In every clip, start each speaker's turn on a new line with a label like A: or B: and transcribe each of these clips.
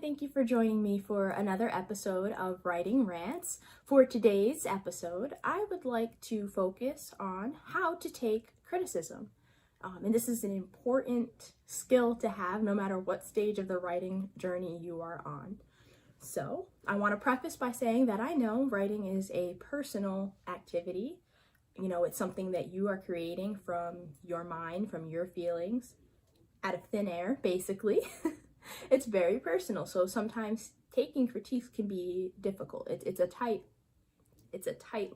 A: thank you for joining me for another episode of Writing Rants. For today's episode, I would like to focus on how to take criticism. And this is an important skill to have no matter what stage of the writing journey you are on. So, I want to preface by saying that I know writing is a personal activity. You know, it's something that you are creating from your mind, from your feelings, out of thin air, basically. It's very personal, so sometimes taking critiques can be difficult. It's a tight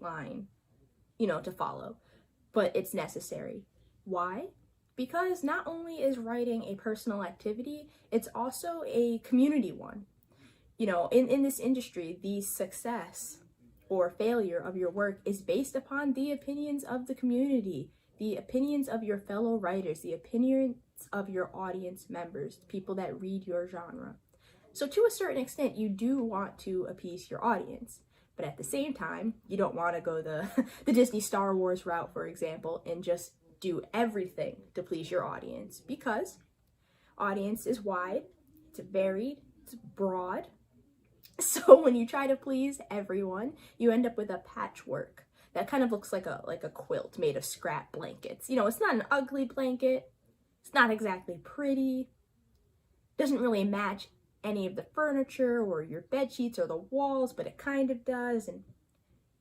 A: line, to follow, but it's necessary. Why? Because not only is writing a personal activity, it's also a community one. In this industry, the success or failure of your work is based upon the opinions of the community, the opinions of your fellow writers, the opinions of your audience members, people that read your genre. So to a certain extent, you do want to appease your audience, but at the same time, you don't want to go the Disney Star Wars route, for example, and just do everything to please your audience, because audience is wide, it's varied, it's broad. So when you try to please everyone, you end up with a patchwork that kind of looks like a quilt made of scrap blankets. It's not an ugly blanket. It's not exactly pretty. Doesn't really match any of the furniture or your bed sheets or the walls, but it kind of does, and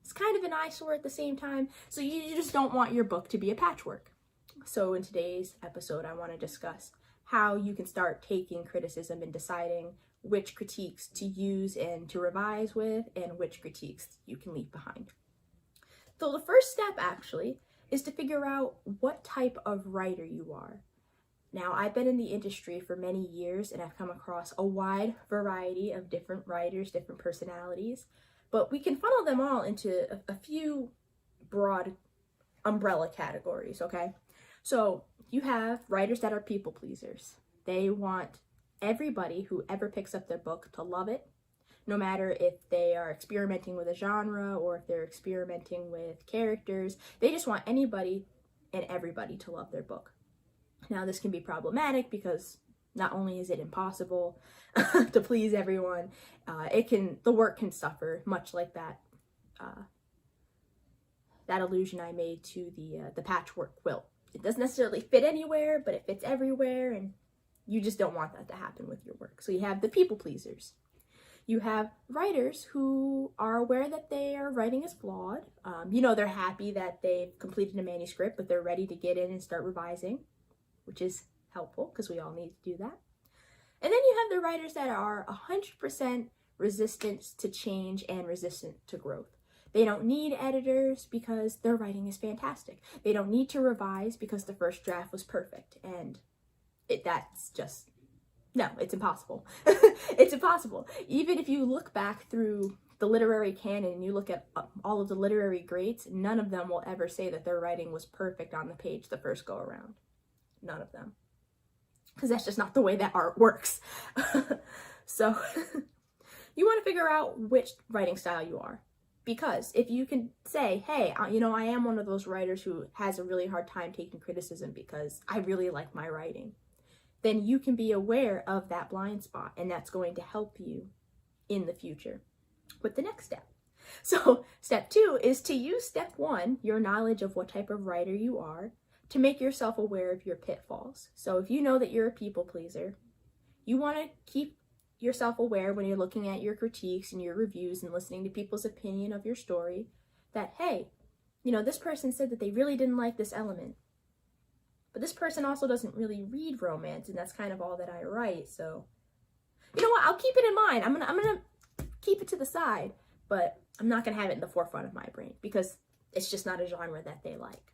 A: it's kind of an eyesore at the same time. So you just don't want your book to be a patchwork. So in today's episode, I want to discuss how you can start taking criticism and deciding which critiques to use and to revise with, and which critiques you can leave behind. So the first step actually is to figure out what type of writer you are. Now, I've been in the industry for many years and I've come across a wide variety of different writers, different personalities, but we can funnel them all into a few broad umbrella categories, okay? So you have writers that are people pleasers. They want everybody who ever picks up their book to love it, no matter if they are experimenting with a genre or if they're experimenting with characters. They just want anybody and everybody to love their book. Now, this can be problematic because not only is it impossible to please everyone, the work can suffer, much like that allusion I made to the patchwork quilt. It doesn't necessarily fit anywhere, but it fits everywhere, and you just don't want that to happen with your work. So you have the people pleasers. You have writers who are aware that their writing is flawed. They're happy that they've completed a manuscript, but they're ready to get in and start revising, which is helpful because we all need to do that. And then you have the writers that are 100% resistant to change and resistant to growth. They don't need editors because their writing is fantastic. They don't need to revise because the first draft was perfect. And it's impossible. It's impossible. Even if you look back through the literary canon and you look at all of the literary greats, none of them will ever say that their writing was perfect on the page the first go around. None of them. Because that's just not the way that art works. So you want to figure out which writing style you are. Because if you can say, hey, I am one of those writers who has a really hard time taking criticism because I really like my writing, then you can be aware of that blind spot, and that's going to help you in the future with the next step. So step 2 is to use step 1, your knowledge of what type of writer you are, to make yourself aware of your pitfalls. So if you know that you're a people pleaser, you want to keep yourself aware when you're looking at your critiques and your reviews and listening to people's opinion of your story that, hey, this person said that they really didn't like this element. But this person also doesn't really read romance, and that's kind of all that I write. So, you know what? I'll keep it in mind. I'm gonna keep it to the side, but I'm not gonna have it in the forefront of my brain because it's just not a genre that they like.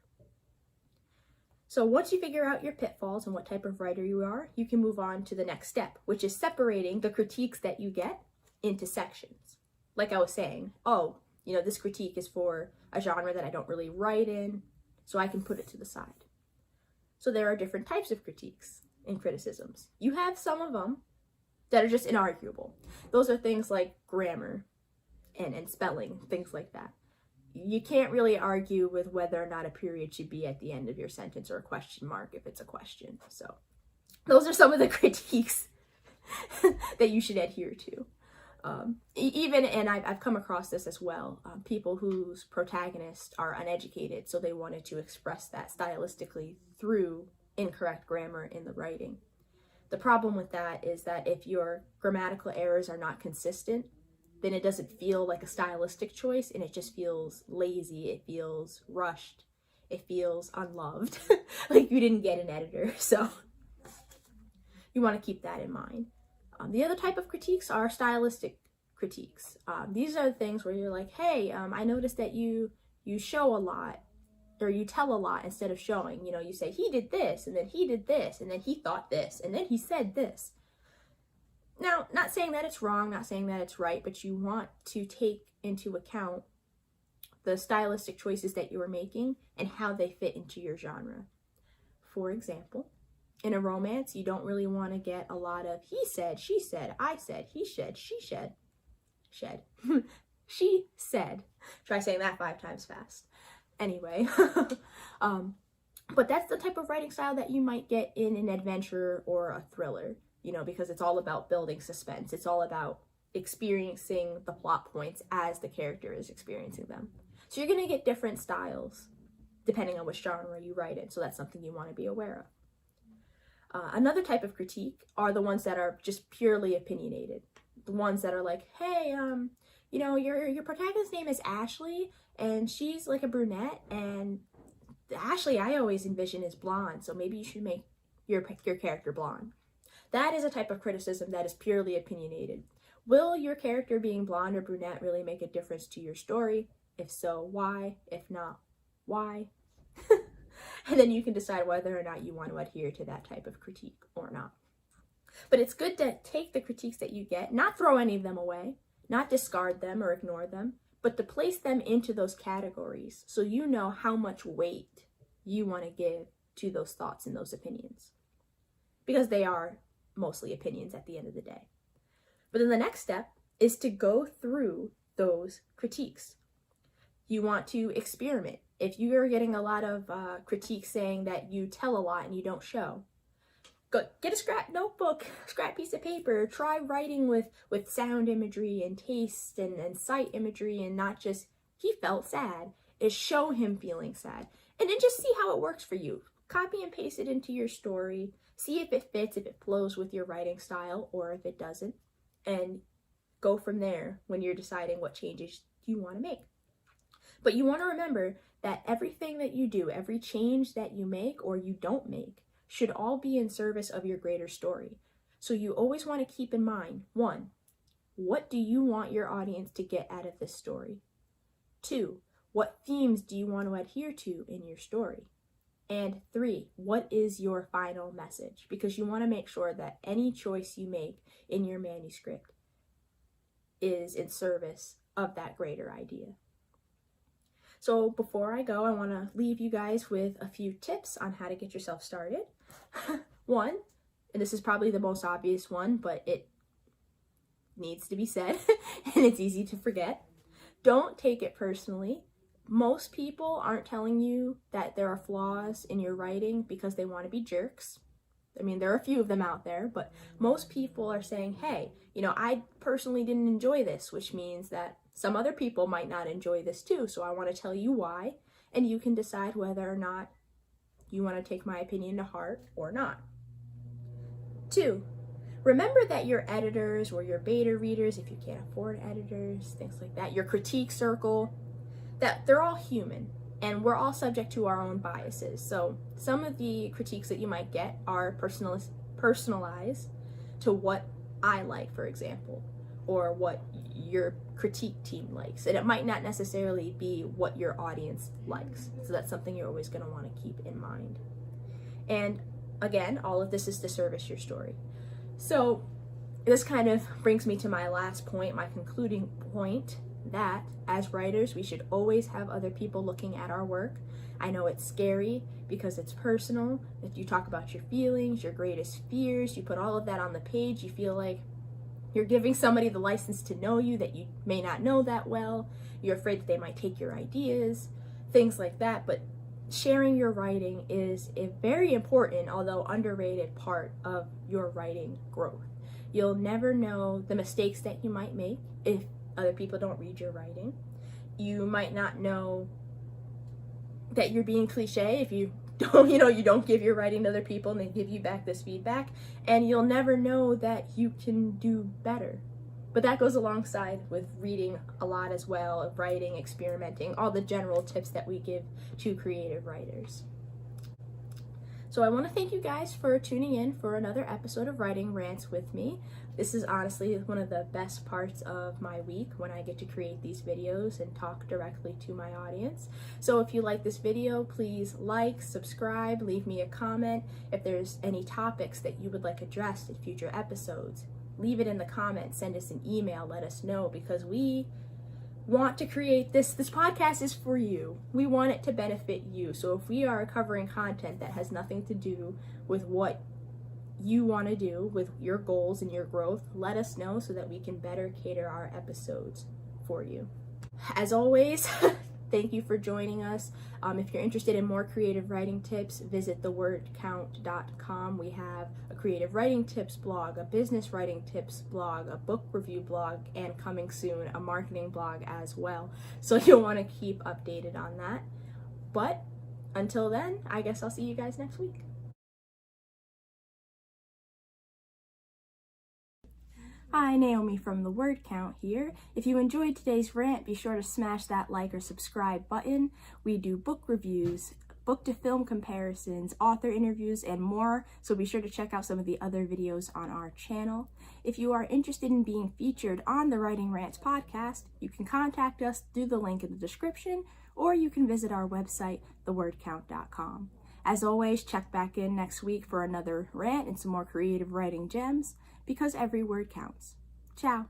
A: So once you figure out your pitfalls and what type of writer you are, you can move on to the next step, which is separating the critiques that you get into sections. Like I was saying, this critique is for a genre that I don't really write in, so I can put it to the side. So there are different types of critiques and criticisms. You have some of them that are just inarguable. Those are things like grammar and spelling, things like that. You can't really argue with whether or not a period should be at the end of your sentence or a question mark if it's a question. So those are some of the critiques that you should adhere to. Even, and I've come across this as well, people whose protagonists are uneducated, so they wanted to express that stylistically through incorrect grammar in the writing. The problem with that is that if your grammatical errors are not consistent, then it doesn't feel like a stylistic choice, and it just feels lazy, it feels rushed, it feels unloved, like you didn't get an editor. So you want to keep that in mind. The other type of critiques are stylistic critiques. These are the things where you're like, hey, I noticed that you show a lot, or you tell a lot instead of showing. You know, you say, he did this, and then he did this, and then he thought this, and then he said this. Now, not saying that it's wrong, not saying that it's right, but you want to take into account the stylistic choices that you are making and how they fit into your genre. For example, in a romance, you don't really want to get a lot of he said, she said, I said, he said, she said, she said. Try saying that 5 times fast. Anyway, but that's the type of writing style that you might get in an adventure or a thriller, you know, because it's all about building suspense. It's all about experiencing the plot points as the character is experiencing them. So you're going to get different styles depending on which genre you write in. So that's something you want to be aware of. Another type of critique are the ones that are just purely opinionated. The ones that are like, hey, you know, your protagonist's name is Ashley, and she's like a brunette, and Ashley I always envision is blonde, so maybe you should make your character blonde. That is a type of criticism that is purely opinionated. Will your character being blonde or brunette really make a difference to your story? If so, why? If not, why? And then you can decide whether or not you want to adhere to that type of critique or not. But it's good to take the critiques that you get, not throw any of them away, not discard them or ignore them, but to place them into those categories so you know how much weight you want to give to those thoughts and those opinions. Because they are mostly opinions at the end of the day. But then the next step is to go through those critiques. You want to experiment. If you are getting a lot of critiques saying that you tell a lot and you don't show, go get a scrap notebook, scrap piece of paper, try writing with sound imagery and taste and sight imagery, and not just, he felt sad, is show him feeling sad. And then just see how it works for you. Copy and paste it into your story, see if it fits, if it flows with your writing style, or if it doesn't, and go from there when you're deciding what changes you want to make. But you want to remember that everything that you do, every change that you make or you don't make, should all be in service of your greater story. So you always want to keep in mind, 1, what do you want your audience to get out of this story? 2, what themes do you want to adhere to in your story? And 3, what is your final message? Because you want to make sure that any choice you make in your manuscript is in service of that greater idea. So before I go, I want to leave you guys with a few tips on how to get yourself started. 1, and this is probably the most obvious one, but it needs to be said, and it's easy to forget. Don't take it personally. Most people aren't telling you that there are flaws in your writing because they want to be jerks. I mean, there are a few of them out there, but most people are saying, hey, you know, I personally didn't enjoy this, which means that some other people might not enjoy this too. So I want to tell you why, and you can decide whether or not you want to take my opinion to heart or not. 2, remember that your editors or your beta readers, if you can't afford editors, things like that, your critique circle, that they're all human. And we're all subject to our own biases. So some of the critiques that you might get are personalized to what I like, for example, or what your critique team likes. And it might not necessarily be what your audience likes. So that's something you're always going to want to keep in mind. And again, all of this is to service your story. So this kind of brings me to my last point, my concluding point, that as writers, we should always have other people looking at our work. I know it's scary because it's personal. If you talk about your feelings, your greatest fears, you put all of that on the page, you feel like you're giving somebody the license to know you that you may not know that well. You're afraid that they might take your ideas, things like that. But sharing your writing is a very important, although underrated, part of your writing growth. You'll never know the mistakes that you might make if other people don't read your writing. You might not know that you're being cliche if you don't, you don't give your writing to other people and they give you back this feedback. And you'll never know that you can do better. But that goes alongside with reading a lot as well, of writing, experimenting, all the general tips that we give to creative writers. So I want to thank you guys for tuning in for another episode of Writing Rants with me. This is honestly one of the best parts of my week, when I get to create these videos and talk directly to my audience. So if you like this video, please like, subscribe, leave me a comment. If there's any topics that you would like addressed in future episodes, leave it in the comments, send us an email, let us know, because we want to create this podcast is for you. We want it to benefit you. So if we are covering content that has nothing to do with what you want to do, with your goals and your growth, let us know so that we can better cater our episodes for you. As always, thank you for joining us. If you're interested in more creative writing tips, visit thewordcount.com. We have a creative writing tips blog, a business writing tips blog, a book review blog, and coming soon, a marketing blog as well. So you'll want to keep updated on that. But until then, I guess I'll see you guys next week. Hi, Naomi from The Word Count here. If you enjoyed today's rant, be sure to smash that like or subscribe button. We do book reviews, book to film comparisons, author interviews, and more, so be sure to check out some of the other videos on our channel. If you are interested in being featured on the Writing Rants podcast, you can contact us through the link in the description, or you can visit our website, thewordcount.com. As always, check back in next week for another rant and some more creative writing gems, because every word counts. Ciao.